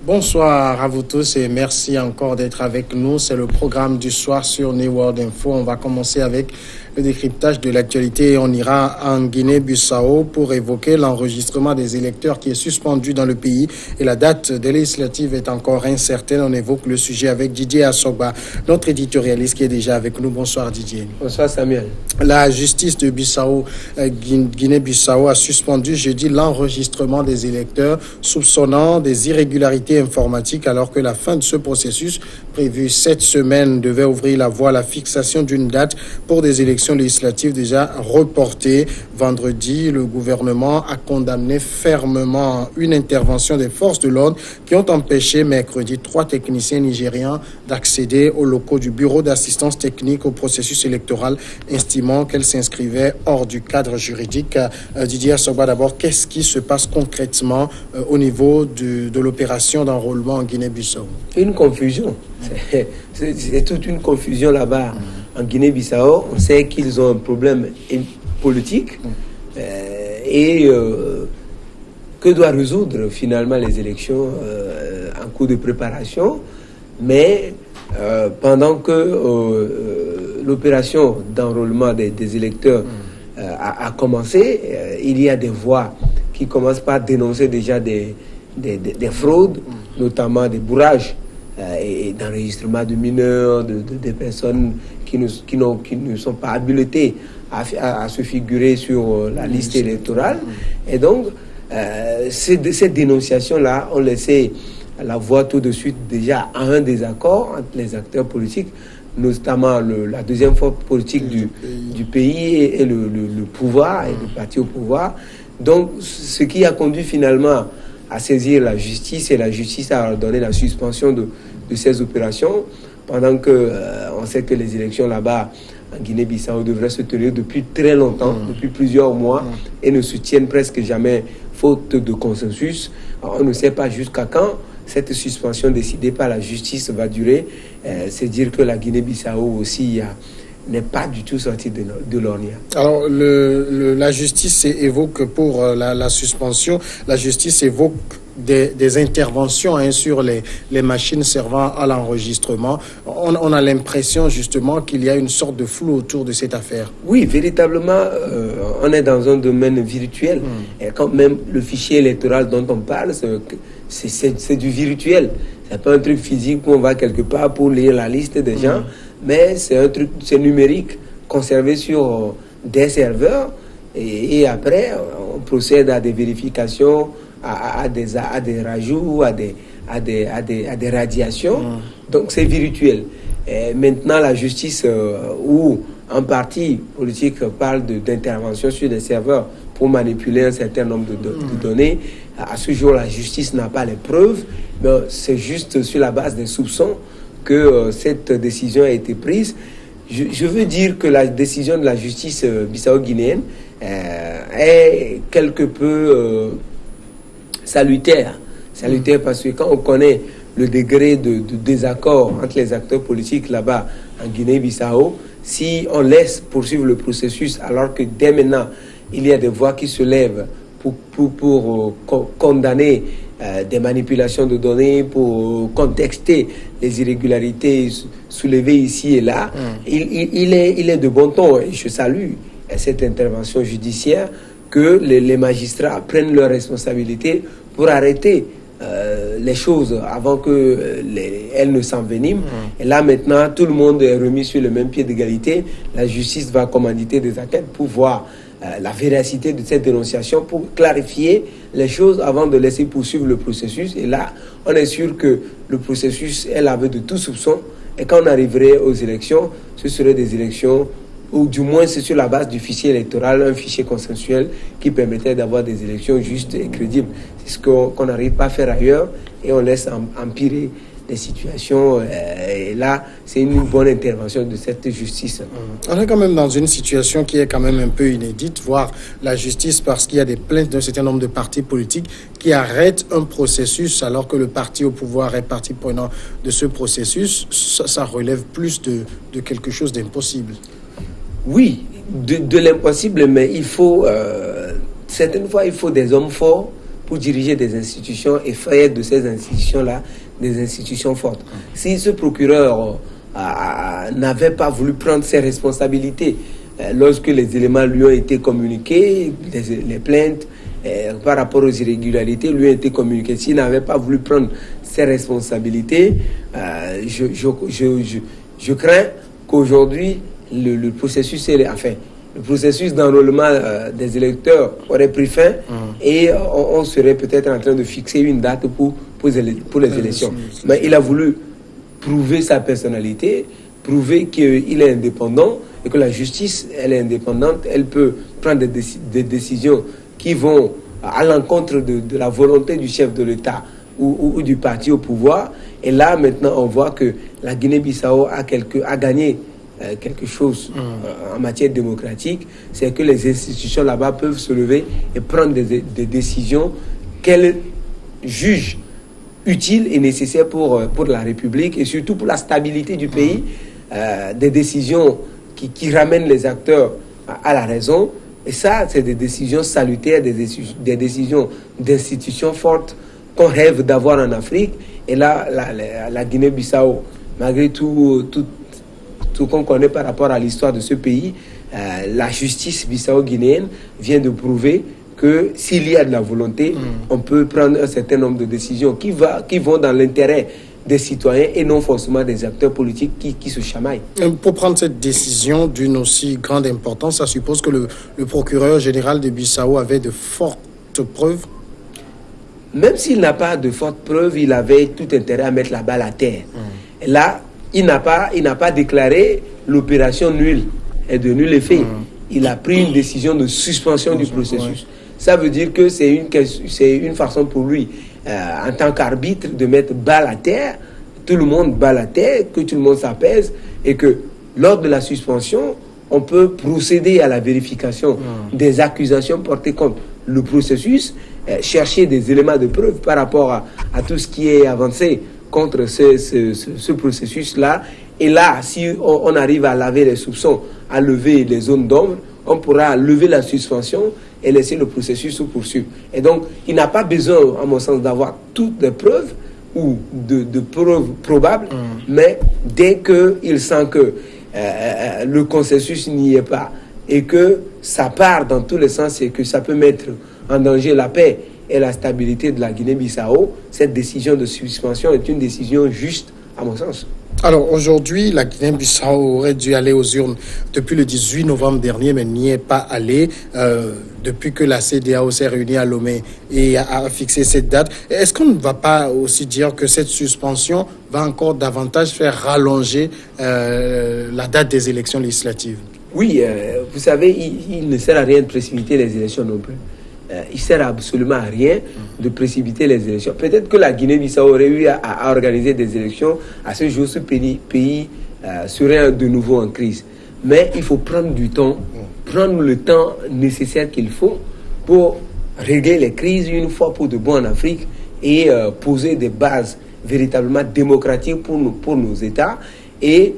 Bonsoir à vous tous et merci encore d'être avec nous. C'est le programme du soir sur New World Info. On va commencer avec le décryptage de l'actualité et on ira en Guinée-Bissau pour évoquer l'enregistrement des électeurs qui est suspendu dans le pays et la date des législatives est encore incertaine. On évoque le sujet avec Didier Assogba, notre éditorialiste qui est déjà avec nous. Bonsoir Didier. Bonsoir Samuel. La justice de Bissau, Guinée-Bissau a suspendu jeudi l'enregistrement des électeurs soupçonnant des irrégularités informatiques alors que la fin de ce processus prévu cette semaine devait ouvrir la voie à la fixation d'une date pour des élections législatives déjà reportées. Vendredi, le gouvernement a condamné fermement une intervention des forces de l'ordre qui ont empêché mercredi 3 techniciens nigérians d'accéder aux locaux du bureau d'assistance technique au processus électoral, estimant qu'elle s'inscrivait hors du cadre juridique. Didier Assogba, d'abord, qu'est-ce qui se passe concrètement au niveau de l'opération d'enrôlement en Guinée-Bissau? Une confusion. C'est toute une confusion là-bas en Guinée-Bissau. On sait qu'ils ont un problème politique que doit résoudre finalement les élections en cours de préparation. Mais pendant que l'opération d'enrôlement des électeurs a commencé, il y a des voix qui commencent par dénoncer déjà des fraudes, notamment des bourrages et d'enregistrement de mineurs, des personnes qui ne sont pas habilitées à se figurer sur la liste électorale. Et donc, ces dénonciations-là ont laissé la voie tout de suite déjà à un désaccord entre les acteurs politiques, notamment la deuxième force politique du pays et le pouvoir, et le parti au pouvoir. Donc, ce qui a conduit finalement à saisir la justice, et la justice a ordonné la suspension de ces opérations, pendant que on sait que les élections là-bas en Guinée-Bissau devraient se tenir depuis très longtemps, depuis plusieurs mois, et ne se tiennent presque jamais, faute de consensus. Alors, on ne sait pas jusqu'à quand cette suspension décidée par la justice va durer. C'est dire que la Guinée-Bissau aussi n'est pas du tout sortie de l'ornière. Alors, la justice évoque pour la suspension, la justice évoque des interventions sur les machines servant à l'enregistrement. On a l'impression justement qu'il y a une sorte de flou autour de cette affaire. Oui, véritablement, on est dans un domaine virtuel. Et quand même le fichier électoral dont on parle, c'est du virtuel. C'est pas un truc physique où on va quelque part pour lire la liste des gens, mais c'est numérique, conservé sur des serveurs, et après on procède à des vérifications, à des rajouts, à des radiations. Donc c'est virtuel. Et maintenant la justice ou un parti politique parle d'intervention sur des serveurs pour manipuler un certain nombre de données. À ce jour, la justice n'a pas les preuves, mais c'est juste sur la base des soupçons que cette décision a été prise. Je veux dire que la décision de la justice bissau-guinéenne est quelque peu salutaire. Salutaire parce que quand on connaît le degré de désaccord entre les acteurs politiques là-bas en Guinée-Bissau, si on laisse poursuivre le processus alors que dès maintenant, il y a des voix qui se lèvent pour condamner des manipulations de données, pour contexter les irrégularités soulevées ici et là, il est de bon ton, et je salue cette intervention judiciaire, que les magistrats prennent leurs responsabilités pour arrêter les choses avant qu'elles ne s'enveniment. Et là maintenant, tout le monde est remis sur le même pied d'égalité. La justice va commanditer des enquêtes pour voir la véracité de cette dénonciation, pour clarifier les choses avant de laisser poursuivre le processus. Et là, on est sûr que le processus est lavé de tout soupçon, et quand on arriverait aux élections, ce seraient des élections, ou du moins c'est sur la base du fichier électoral, un fichier consensuel qui permettait d'avoir des élections justes et crédibles. C'est ce qu'on n'arrive pas à faire ailleurs, et on laisse empirer les situations. Et là, c'est une bonne intervention de cette justice. On est quand même dans une situation qui est quand même un peu inédite, voire la justice, parce qu'il y a des plaintes d'un certain nombre de partis politiques qui arrêtent un processus alors que le parti au pouvoir est partie prenante de ce processus. Ça relève plus de quelque chose d'impossible. Oui, de l'impossible, mais il faut, certaines fois, il faut des hommes forts pour diriger des institutions et faire de ces institutions-là des institutions fortes. Si ce procureur n'avait pas voulu prendre ses responsabilités lorsque les éléments lui ont été communiqués, les plaintes par rapport aux irrégularités lui ont été communiquées, s'il n'avait pas voulu prendre ses responsabilités, je crains qu'aujourd'hui le processus, le processus d'enrôlement des électeurs aurait pris fin et on serait peut-être en train de fixer une date pour les élections. Mais il a voulu prouver sa personnalité, prouver qu'il est indépendant et que la justice, elle est indépendante, elle peut prendre des décisions qui vont à l'encontre de la volonté du chef de l'État ou du parti au pouvoir. Et là, maintenant, on voit que la Guinée-Bissau a gagné quelque chose en matière démocratique, c'est que les institutions là-bas peuvent se lever et prendre des décisions qu'elles jugent utiles et nécessaires pour la République et surtout pour la stabilité du pays, des décisions qui ramènent les acteurs à la raison. Et ça, c'est des décisions salutaires, des décisions d'institutions fortes qu'on rêve d'avoir en Afrique. Et là, la Guinée-Bissau, malgré tout qu'on connaît par rapport à l'histoire de ce pays, la justice bissau-guinéenne vient de prouver que s'il y a de la volonté, on peut prendre un certain nombre de décisions qui vont dans l'intérêt des citoyens et non forcément des acteurs politiques qui se chamaillent. Pour prendre cette décision d'une aussi grande importance, ça suppose que le procureur général de Bissau avait de fortes preuves. Même s'il n'a pas de fortes preuves, il avait tout intérêt à mettre la balle à terre. Et là, il n'a pas déclaré l'opération nulle et de nul effet. Il a pris une décision de suspension du processus. Ça veut dire que c'est une façon pour lui, en tant qu'arbitre, de mettre balle à terre, tout le monde balle à terre, que tout le monde s'apaise et que lors de la suspension, on peut procéder à la vérification des accusations portées contre le processus, chercher des éléments de preuve par rapport à tout ce qui est avancé contre ce processus-là. Et là, si on arrive à laver les soupçons, à lever les zones d'ombre, on pourra lever la suspension et laisser le processus se poursuivre. Et donc, il n'a pas besoin, à mon sens, d'avoir toutes les preuves ou de preuves probables, mais dès qu'il sent que le consensus n'y est pas et que ça part dans tous les sens et que ça peut mettre en danger la paix et la stabilité de la Guinée-Bissau, cette décision de suspension est une décision juste, à mon sens. Alors aujourd'hui, la Guinée-Bissau aurait dû aller aux urnes depuis le 18 novembre dernier, mais n'y est pas allée depuis que la CEDEAO s'est réunie à Lomé et a fixé cette date. Est-ce qu'on ne va pas aussi dire que cette suspension va encore davantage faire rallonger la date des élections législatives? Oui, vous savez, il ne sert à rien de précipiter les élections non plus. Il ne sert absolument à rien de précipiter les élections. Peut-être que la Guinée-Bissau aurait eu à organiser des élections. À ce jour, ce pays serait de nouveau en crise. Mais il faut prendre du temps, prendre le temps nécessaire qu'il faut pour régler les crises une fois pour de bon en Afrique et poser des bases véritablement démocratiques pour nos États et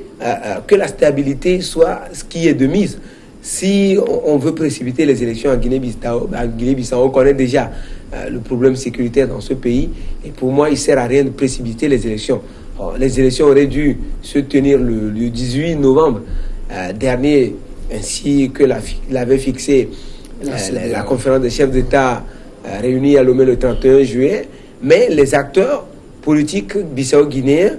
que la stabilité soit ce qui est de mise. Si on veut précipiter les élections en Guinée-Bissau, on connaît déjà le problème sécuritaire dans ce pays. Et pour moi, il ne sert à rien de précipiter les élections. Les élections auraient dû se tenir le 18 novembre dernier, ainsi que l'avait fixé la conférence des chefs d'État réunie à Lomé le 31 juillet. Mais les acteurs politiques bissau-guinéens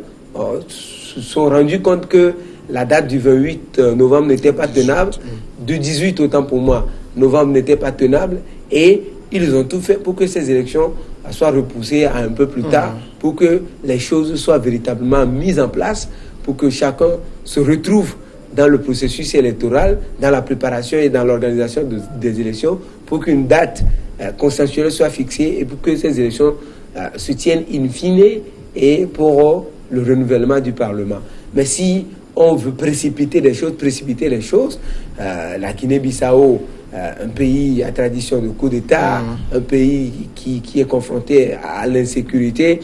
se sont rendus compte que la date du 28 novembre n'était pas tenable, du 18 autant pour moi, novembre n'était pas tenable, et ils ont tout fait pour que ces élections soient repoussées à un peu plus tard, pour que les choses soient véritablement mises en place, pour que chacun se retrouve dans le processus électoral, dans la préparation et dans l'organisation des élections, pour qu'une date consensuelle soit fixée et pour que ces élections se tiennent in fine et pour le renouvellement du Parlement. Mais si on veut précipiter les choses, la Guinée-Bissau, un pays à tradition de coup d'État, un pays qui est confronté à l'insécurité,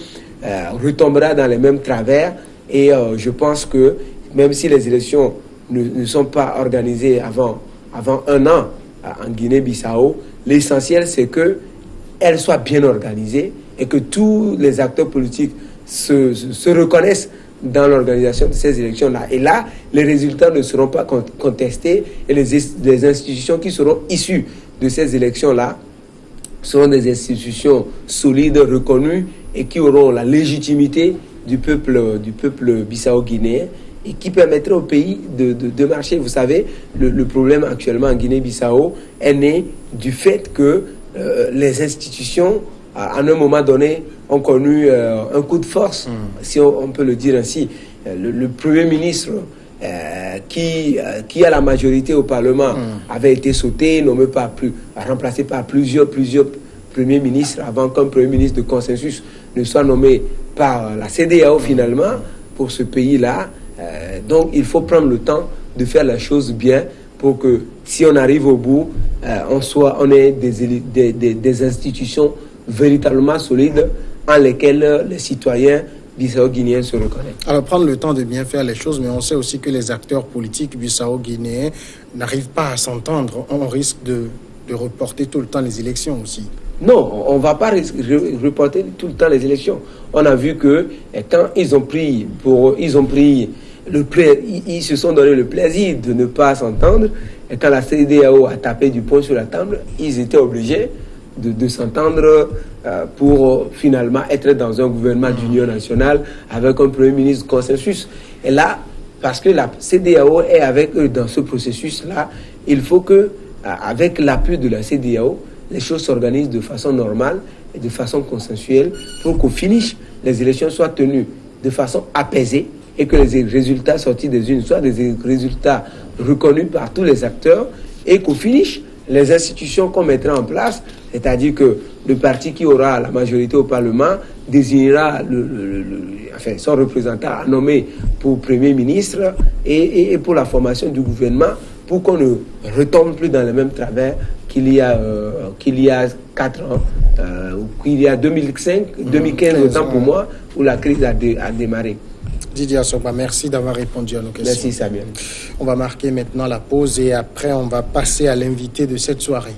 retombera dans les mêmes travers. Et je pense que même si les élections ne sont pas organisées avant un an en Guinée-Bissau, l'essentiel c'est que elle soit bien organisée et que tous les acteurs politiques se reconnaissent dans l'organisation de ces élections-là. Et là, les résultats ne seront pas contestés et les institutions qui seront issues de ces élections-là seront des institutions solides, reconnues et qui auront la légitimité du peuple bissau-guinéen et qui permettraient au pays de marcher. Vous savez, le problème actuellement en Guinée-Bissau est né du fait que les institutions, à un moment donné, ont connu un coup de force, si on peut le dire ainsi. Le Premier ministre, qui a la majorité au Parlement, avait été sauté, remplacé par plusieurs premiers ministres, avant qu'un Premier ministre de consensus ne soit nommé par la CEDEAO finalement, pour ce pays-là. Donc il faut prendre le temps de faire la chose bien pour que, si on arrive au bout, on ait des institutions véritablement solides en lesquelles les citoyens bissau-guinéens se reconnaissent. Alors prendre le temps de bien faire les choses, mais on sait aussi que les acteurs politiques bissau-guinéens n'arrivent pas à s'entendre. On risque de reporter tout le temps les élections aussi. Non, on ne va pas reporter tout le temps les élections. On a vu que quand ils se sont donné le plaisir de ne pas s'entendre, et quand la CEDEAO a tapé du poing sur la table, ils étaient obligés de s'entendre pour finalement être dans un gouvernement d'union nationale avec un Premier ministre consensus. Et là, parce que la CEDEAO est avec eux dans ce processus-là, il faut que, avec l'appui de la CEDEAO, les choses s'organisent de façon normale et de façon consensuelle pour qu'au finish, les élections soient tenues de façon apaisée et que les résultats sortis des urnes soient des résultats reconnus par tous les acteurs et qu'au finish, les institutions qu'on mettra en place, c'est-à-dire que le parti qui aura la majorité au Parlement désignera son représentant à nommer pour Premier ministre et pour la formation du gouvernement, pour qu'on ne retombe plus dans les mêmes travers qu'il y a 4 ans, ou qu'il y a 2015 autant pour moi, où la crise a démarré. Didier Assogba, merci d'avoir répondu à nos questions. Merci Samuel. On va marquer maintenant la pause et après on va passer à l'invité de cette soirée.